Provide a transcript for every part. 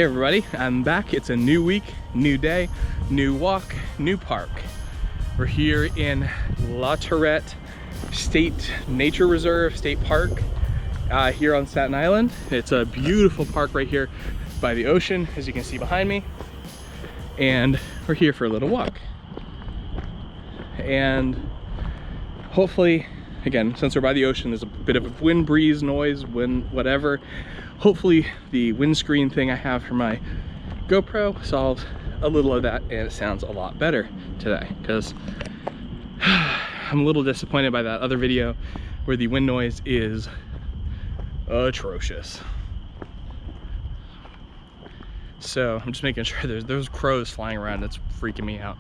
everybody, I'm back. It's a new week, new day, new walk, new park. We're here in La Tourette State Nature Reserve State Park here on Staten Island. It's a beautiful park right here by the ocean, as you can see behind me. And we're here for a little walk. And hopefully, again, since we're by the ocean, there's a bit of a wind, breeze, noise, wind, whatever. Hopefully the windscreen thing I have for my GoPro solves a little of that and it sounds a lot better today, because I'm a little disappointed by that other video where the wind noise is atrocious. So I'm just making sure there's crows flying around. That's freaking me out.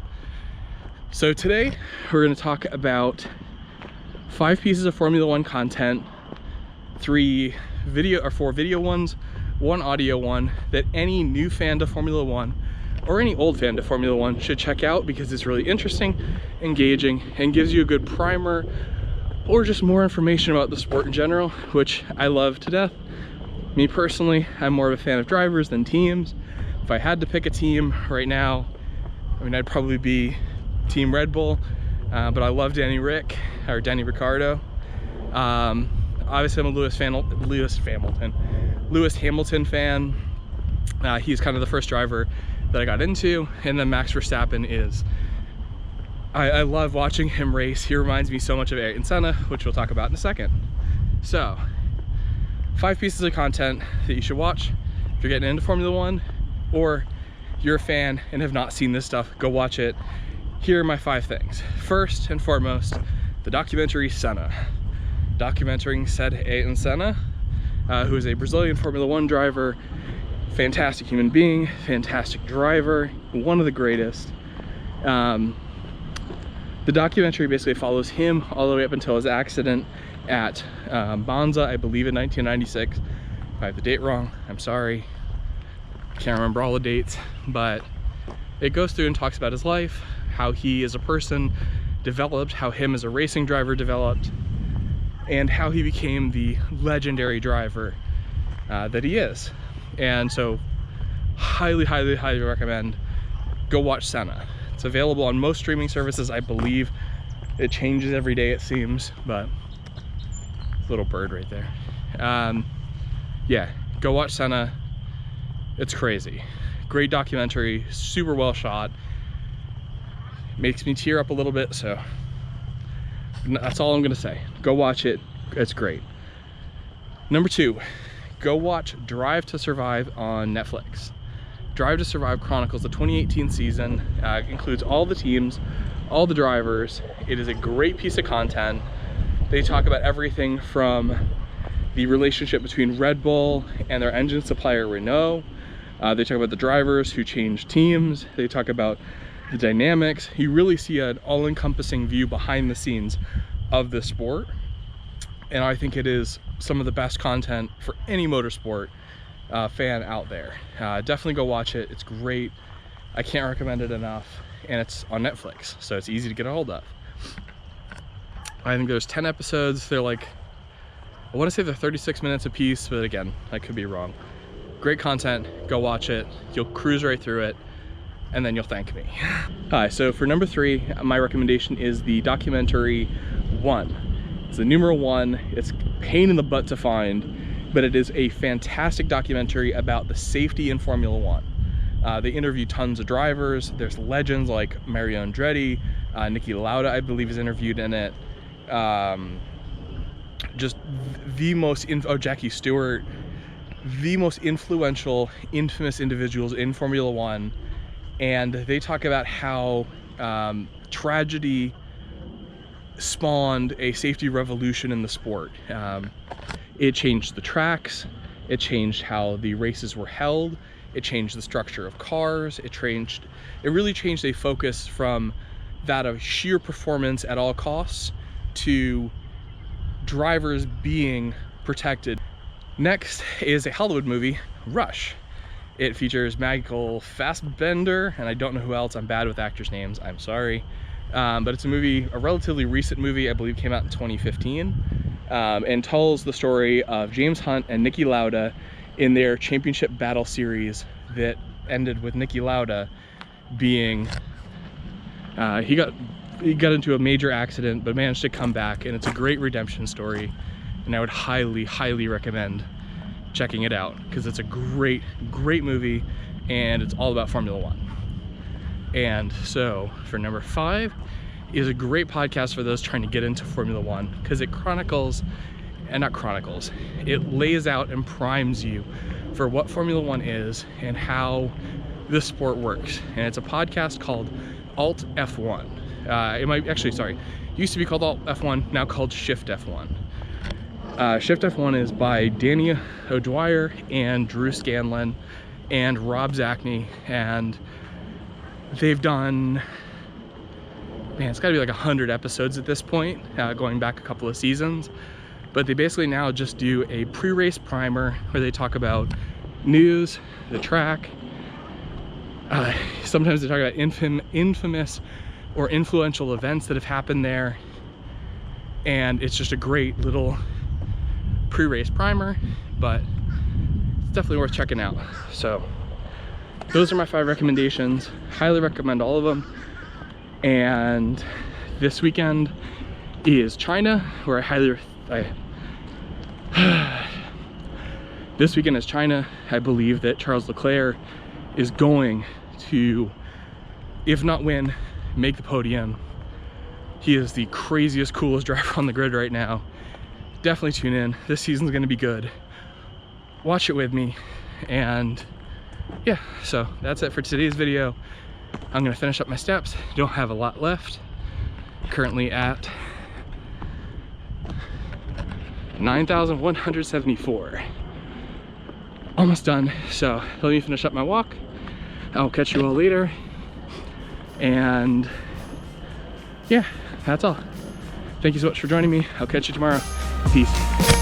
So today we're going to talk about 5 pieces of Formula One content, 4 video ones, 1 audio one, that any new fan to Formula One or any old fan to Formula One should check out, because it's really interesting, engaging, and gives you a good primer or just more information about the sport in general, which I love to death. Me personally, I'm more of a fan of drivers than teams. If I had to pick a team right now, I mean, I'd probably be Team Red Bull, but I love Danny Ricciardo. Obviously, I'm a Lewis Hamilton fan. He's kind of the first driver that I got into, and then Max Verstappen is, I love watching him race. He reminds me so much of Ayrton Senna, which we'll talk about in a second. So, 5 pieces of content that you should watch if you're getting into Formula One, or you're a fan and have not seen this stuff, go watch it. Here are my 5 things. First and foremost, the documentary Senna. Documenting said Ayrton Senna, who is a Brazilian Formula One driver, fantastic human being, fantastic driver, one of the greatest. The documentary basically follows him all the way up until his accident at Monza, I believe in 1996. If I have the date wrong, I'm sorry. Can't remember all the dates, but it goes through and talks about his life, how he as a person developed, how him as a racing driver developed, and how he became the legendary driver that he is. And so highly recommend go watch Senna. It's available on most streaming services, I believe. It changes every day, it seems, but little bird right there. Yeah, go watch Senna. It's crazy. Great documentary, super well shot. Makes me tear up a little bit, so that's all I'm gonna say. Go watch it, it's great. Number 2, go watch Drive to Survive on Netflix. Drive to Survive chronicles the 2018 season, includes all the teams, all the drivers. It is a great piece of content. They talk about everything from the relationship between Red Bull and their engine supplier Renault. They talk about the drivers who changed teams. They talk about the dynamics. You really see an all-encompassing view behind the scenes of the sport, and I think it is some of the best content for any motorsport fan out there. Definitely go watch it. It's great. I can't recommend it enough, and it's on Netflix, so it's easy to get a hold of. I think there's 10 episodes. They're like, I want to say they're 36 minutes a piece, but again, I could be wrong. Great content. Go watch it. You'll cruise right through it, and then you'll thank me. Hi, so for number 3, my recommendation is the documentary One. It's the numeral 1. It's pain in the butt to find, but it is a fantastic documentary about the safety in Formula One. They interview tons of drivers. There's legends like Mario Andretti, Niki Lauda, I believe, is interviewed in it. Just the most, Jackie Stewart, the most influential, infamous individuals in Formula One. And they talk about how tragedy spawned a safety revolution in the sport. It changed the tracks, it changed how the races were held, it changed the structure of cars, it really changed a focus from that of sheer performance at all costs to drivers being protected. Next is a Hollywood movie, Rush. It features Michael Fassbender, and I don't know who else. I'm bad with actors' names, I'm sorry. But it's a movie, a relatively recent movie, I believe came out in 2015, and tells the story of James Hunt and Niki Lauda in their championship battle series that ended with Niki Lauda being, he got into a major accident but managed to come back, and it's a great redemption story, and I would highly recommend checking it out because it's a great movie, and it's all about Formula One. And so for number 5 is a great podcast for those trying to get into Formula One, because it it lays out and primes you for what Formula One is and how the sport works. And it's a podcast called Alt F1. Used to be called Alt F1, now called Shift F1. Shift F1 is by Danny O'Dwyer and Drew Scanlon and Rob Zacny, and they've done, man, it's gotta be like 100 episodes at this point, going back a couple of seasons. But they basically now just do a pre-race primer where they talk about news, the track. Sometimes they talk about infamous or influential events that have happened there. And it's just a great little pre-race primer, but it's definitely worth checking out. So those are my 5 recommendations. Highly recommend all of them. And this weekend is China, where this weekend is China. I believe that Charles Leclerc is going to, if not win, make the podium. He is the craziest, coolest driver on the grid right now. Definitely tune in. This season's gonna be good. Watch it with me. And yeah, so that's it for today's video. I'm gonna finish up my steps. Don't have a lot left. Currently at 9,174. Almost done. So let me finish up my walk. I'll catch you all later. And yeah, that's all. Thank you so much for joining me. I'll catch you tomorrow. Peace.